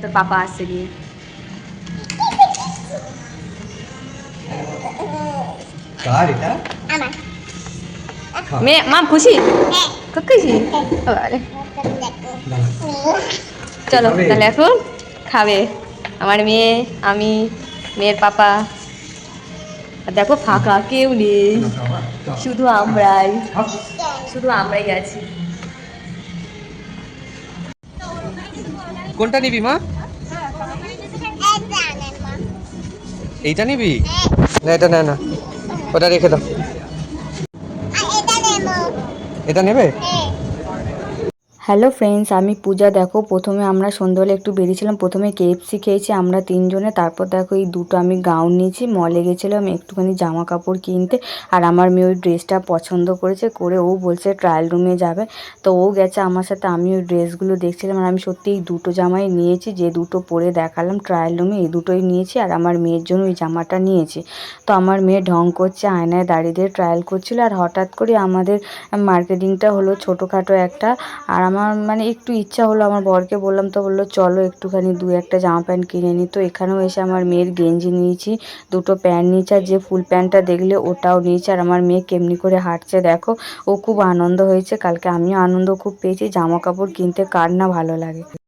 তোর পাপা আসছে গিয়ে। মেয়ে মাম খুশি? খুব খুশি? চলো তাহলে এখন খাবে আমার মেয়ে, আমি, মেয়ের পাপা। আর দেখো ফাঁকা, কেউ নেই, শুধু আমরাই আছি। কোনটা নিবি মা? এইটা নিবি? না এটা না, ওটা রেখে দাও। এটা নেবে? হ্যালো ফ্রেন্ডস, আমি পূজা। দেখো প্রথমে আমরা সন্ধ্যাবেলা একটু বেরিয়েছিলাম, প্রথমে কেএফসি খেয়েছি আমরা তিনজনে। তারপর দেখো এই দুটো আমি গাউন নিয়েছি, মলে গেছিলাম একটুখানি জামা কাপড় কিনতে। আর আমার মেয়ে ওই ড্রেসটা পছন্দ করেছে, করে ও বলছে ট্রায়াল রুমে যাবে, তো ও গেছে আমার সাথে। আমি ওই ড্রেসগুলো দেখছিলাম আর আমি সত্যি এই দুটো জামাই নিয়েছি, যে দুটো পরে দেখালাম ট্রায়াল রুমে, এই দুটোই নিয়েছি। আর আমার মেয়ের জন্য ওই জামাটা নিয়েছি। তো আমার মেয়ে ঢং করছে, আয়নায় দাঁড়িয়ে দিয়ে ট্রায়াল করছিল। আর হঠাৎ করে আমাদের মার্কেটিংটা হলো ছোটোখাটো একটা। আর আমার মানে একটু ইচ্ছা হলো, আমার বরকে বললাম, তো বললো চলো একটুখানি দু একটা জামা প্যান্ট কিনে নিই। তো এখানেও এসে আমার মেয়ের গেঞ্জি নিয়েছি, দুটো প্যান্ট নিয়েছি, আর যে ফুল প্যান্টটা দেখলে ওটাও নিয়েছি। আর আমার মেয়ে কেমনি করে হাঁটছে দেখো, ও খুব আনন্দ হয়েছে কালকে। আমিও আনন্দ খুব পেয়েছি, জামা কাপড় কিনতে কার না ভালো লাগে।